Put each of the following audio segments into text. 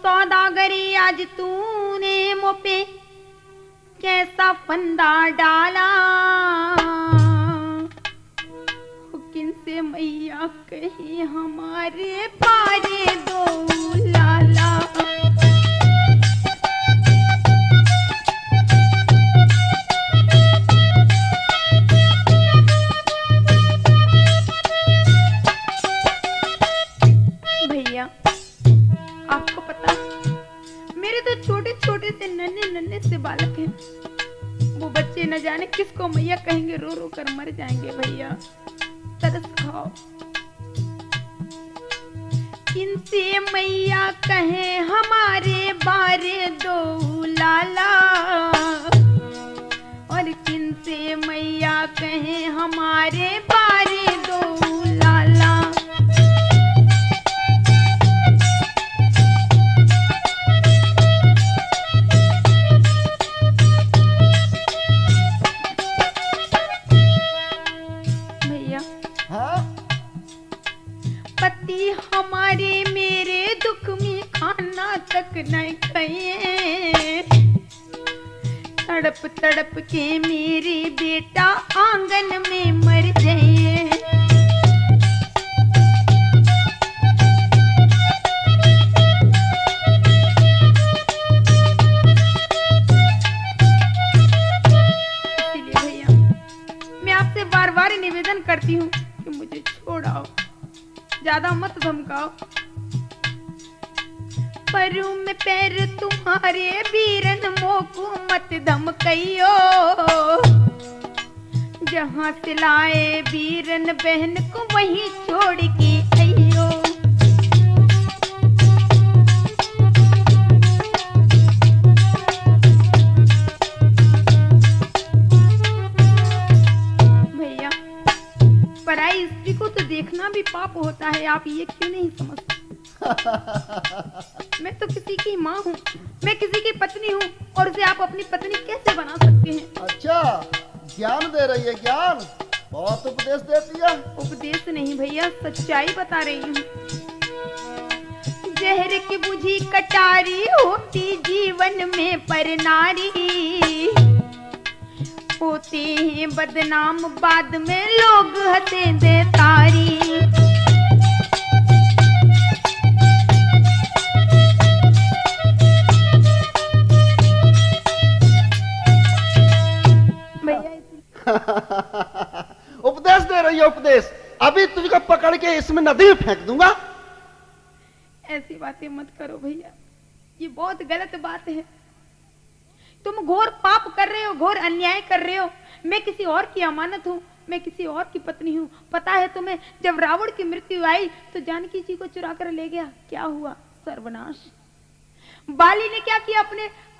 सौदागरी आज तूने मुँह पे कैसा फंदा डाला, किनसे मैया कही हमारे बारे दो लाला। भैया आपको पता मेरे तो छोटे छोटे से नन्हे नन्हे से बालक हैं, वो बच्चे न जाने किसको मैया कहेंगे, रो रो कर मर जाएंगे। भैया तरस खाओ, किनसे मैया कहे हमारे बारे दो लाला, और किनसे मैया कहे हमारे बारे दो लाला। पति हमारे मेरे दुख में खाना तक नहीं खाए, तड़प तड़प के मेरे बेटा आंगन में मर जाए। इसलिए भैया मैं आपसे बार बार निवेदन करती हूँ कि मुझे छोड़ाओ, ज्यादा मत धमकाओ। परू में पैर तुम्हारे वीरन मोको मत धमकाइयो, जहाँ से लाए वीरन बहन को वहीं छोड़ के आइयो। भैया पराई स्त्री को तो देखना भी पाप होता है, आप ये क्यों नहीं समझते? मैं तो किसी की माँ हूँ, मैं किसी की पत्नी हूँ, और उसे आप अपनी पत्नी कैसे बना सकते हैं? अच्छा ज्ञान दे रही है, ज्ञान बहुत उपदेश देती है। उपदेश नहीं भैया, सच्चाई बता रही हूँ। जहर की बुझी कटारी होती जीवन में पर नारी, होते हैं बदनाम बाद में लोग हंसे दे तारी। उपदेश दे रही है, उपदेश। अभी तुझको पकड़ के इसमें नदी में फेंक दूंगा। ऐसी बातें मत करो भैया, ये बहुत गलत बात है। तुम घोर पाप कर रहे हो, घोर अन्याय कर रहे हो। मैं किसी और की अमानत हूँ, मैं किसी और की पत्नी हूँ। पता है तुम्हें, जब रावण की मृत्यु आई तो जानकी जी को चुरा कर ले गया, क्या हुआ? सर्वनाश। बाली ने क्या किया?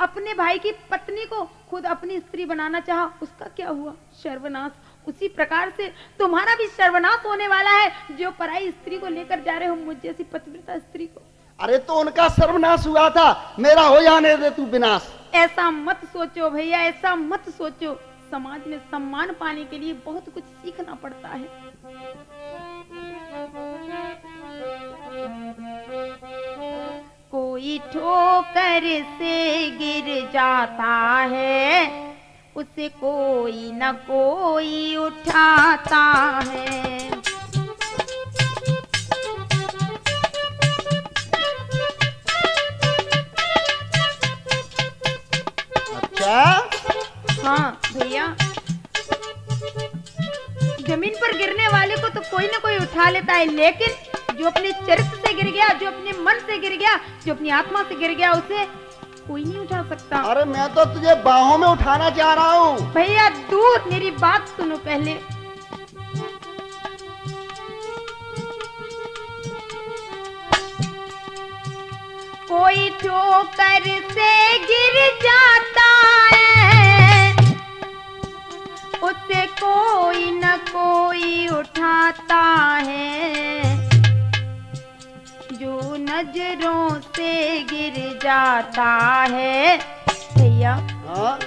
अपने भाई की पत्नी को खुद अपनी स्त्री बनाना चाहा, उसका क्या हुआ? सर्वनाश। उसी प्रकार से तुम्हारा भी सर्वनाश होने वाला है, जो पराई स्त्री को लेकर जा रहे हो, मुझ जैसी पतिव्रता स्त्री को। अरे तो उनका सर्वनाश हुआ था, मेरा हो जाने दे तू विनाश। ऐसा मत सोचो भैया, ऐसा मत सोचो। समाज में सम्मान पाने के लिए बहुत कुछ सीखना पड़ता है। कोई ठोकर से गिर जाता है, उसे कोई न कोई उठाता है। अच्छा हाँ भैया, जमीन पर गिरने वाले को तो कोई ना कोई उठा लेता है, लेकिन जो अपने चरित्र से गिर गया, जो अपने मन से गिर गया, जो अपनी आत्मा से गिर गया, उसे कोई नहीं उठा सकता। अरे मैं तो तुझे बाहों में उठाना चाह रहा हूँ। भैया दूर, मेरी बात सुनो पहले। कोई ठोकर से गिर जाता है, उसे कोई न कोई उठाता है। जो नजरों से गिर जाता है भैया, हाँ?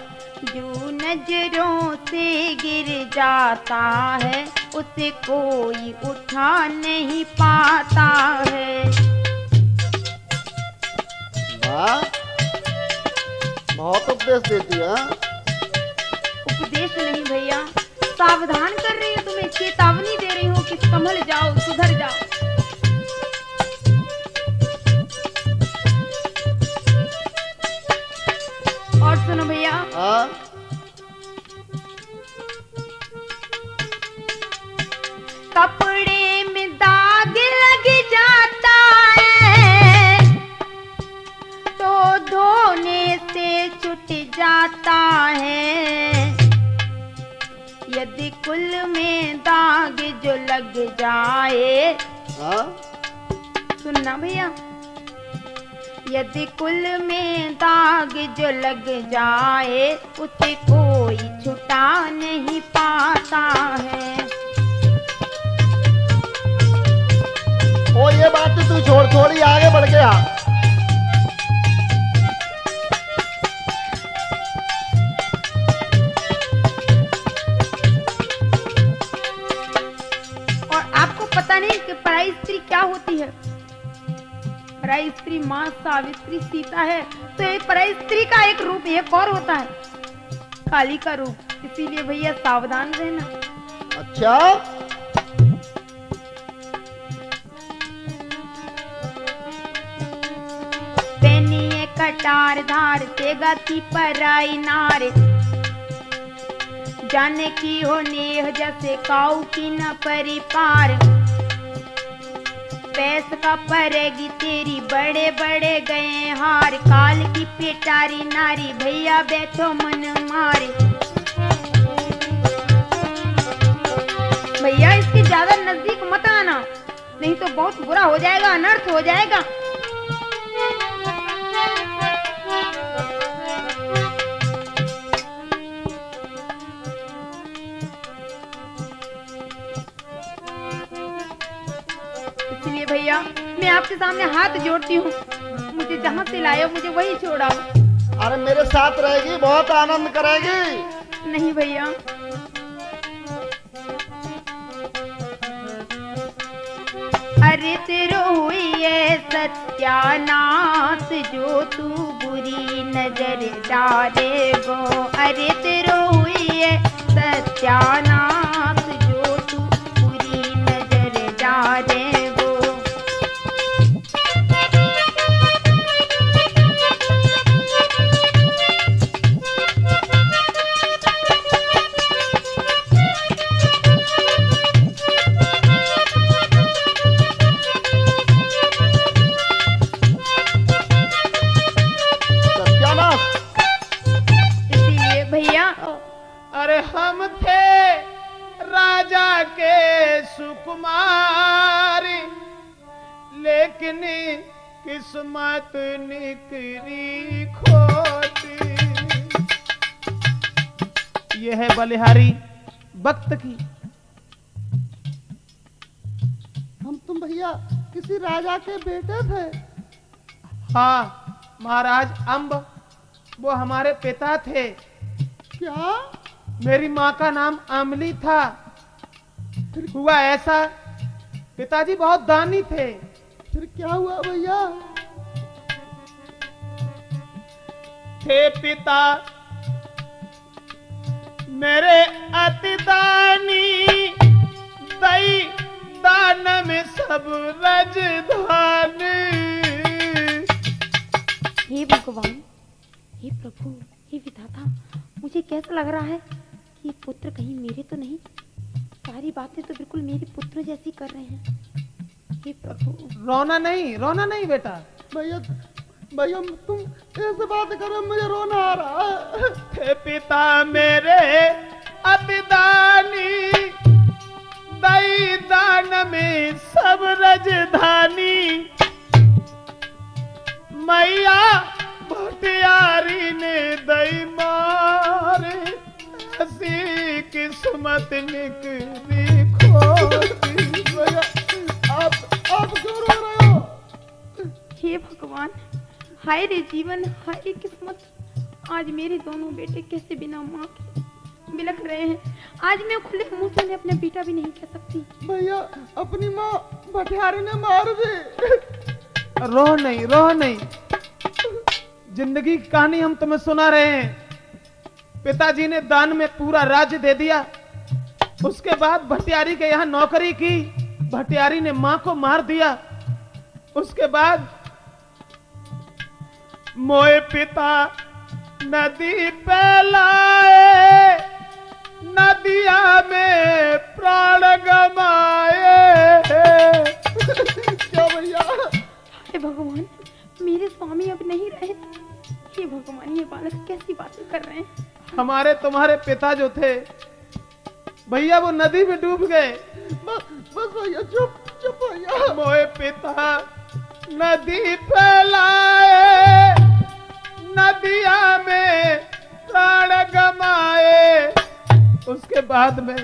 जो नजरों से गिर जाता है, उसे कोई उठा नहीं पाता है। उपदेश देती है? हाँ? उपदेश नहीं भैया, सावधान कर रही हूँ, तुम्हें चेतावनी दे रही हूँ कि संभल जाओ, सुधर जाओ। और सुनो भैया, हाँ? कपड़े में दाग लग जाता है तो धोने से छूट जाता है, यदि कुल में दाग जो लग जाए, हाँ? सुनना भैया, यदि कुल में दाग जो लग जाए उसे कोई छुटा नहीं पाता है। ओ ये बात तू छोड़, थोड़ी आगे बढ़ गया। और आपको पता नहीं कि पराई स्त्री क्या होती है? पराई स्त्री माँ सावित्री सीता है, तो एक पराई स्त्री का एक रूप एक और होता है, काली का रूप। इसीलिए भैया सावधान रहना। अच्छा? पेनिए कटार धार ते गाती पराई नार, जाने की हो नेह जैसे काऊ की न परिपार, पैस का परेगी तेरी बड़े बड़े गए हार, काल की पिटारी नारी भैया बैठो मन मारे। भैया इसके ज्यादा नजदीक मत आना, नहीं तो बहुत बुरा हो जाएगा, अनर्थ हो जाएगा। इसलिए भैया मैं आपके सामने हाथ जोड़ती हूँ, मुझे जहाँ से लाए मुझे वही छोड़ाओ। अरे मेरे साथ रहेगी, बहुत आनंद करेगी। नहीं भैया, अरे तेरो हुई है सत्यानाश जो तू बुरी नजर डाले गो, अरे तेरो हुई है सत्यानाश जो तू बुरी नजर डाले गो। अरे हम थे राजा के सुकुमारी, लेकिन किस्मत निकली खोटी। यह है बलिहारी वक्त की। हम तुम भैया किसी राजा के बेटे थे? हाँ महाराज अम्ब, वो हमारे पिता थे। क्या? मेरी माँ का नाम अमली था। हुआ ऐसा, पिताजी बहुत दानी थे। फिर क्या हुआ भैया? थे पिता मेरे अति दानी, दई दान में सब रजधान। हे भगवान, हे प्रभु, हे विधाता, मुझे कैसा लग रहा है कि पुत्र कहीं मेरे तो नहीं। सारी बातें तो बिल्कुल मेरे पुत्र जैसी कर रहे हैं। हे प्रभु। रोना नहीं बेटा। भैया भैया तुम ऐसे बात करो, मुझे रोना आ रहा है। थे पिता मेरे अतिदानी, दई दान में सब रजधानी। मैया भटियारी ने दई मारे, हसी किस्मत निकली खोटी। आप क्यों रो रहे हो? हे भगवान, हाय रे जीवन, हाय रे किस्मत। आज मेरे दोनों बेटे कैसे बिना माँ के बिलख रहे हैं। आज मैं खुले मुंह से अपना बेटा भी नहीं कह सकती। भैया अपनी माँ भटियारी ने मार दी। रो नहीं जिंदगी की कहानी हम तुम्हें सुना रहे हैं। पिताजी ने दान में पूरा राज्य दे दिया। उसके बाद भटियारी के यहाँ नौकरी की। भटियारी ने मां को मार दिया। उसके बाद मोए पिता नदी पे लाए, नदिया में प्राण गमाए। क्या भैया? हे भगवान, मेरे स्वामी अब नहीं रहे। हे भगवान, ये बालक कैसी बातें कर रहे हैं। हमारे तुम्हारे पिता जो थे भैया, वो नदी में डूब गए। बस भैया, चुप चुप भैया। मोए पिता नदी पे लाए, नदिया में प्राण गमाए। उसके बाद में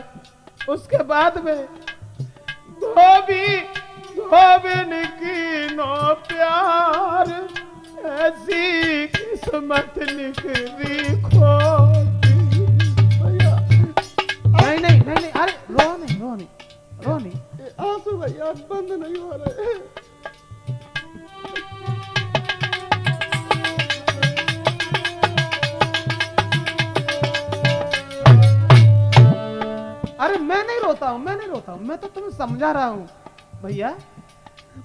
धोबिन की नो प्यार, ऐसी किस्मत निकली खोटी। भैया नहीं, अरे रो नहीं। आंसू भैया बंद नहीं हो रहे। अरे मैं नहीं रोता हूँ, मैं तो तुम्हें समझा रहा हूँ भैया।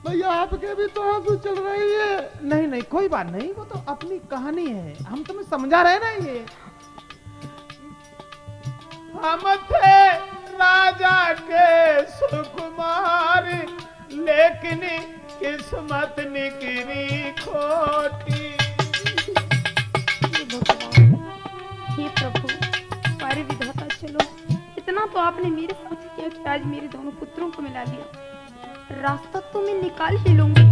भैया आपके भी तो आंसू चल रही है। नहीं, कोई बात नहीं, वो तो अपनी कहानी है, हम तुम्हें समझा रहे ना। ये हम थे राजा के सुकुमार, लेकिन किस्मत निकली खोटी। हे भगवान, हे प्रभु, सारे विधाता, चलो इतना तो आपने मेरे साथ किया कि आज मेरे दोनों पुत्रों को मिला दिया। रास्ता तो मैं निकाल ही लूंगी,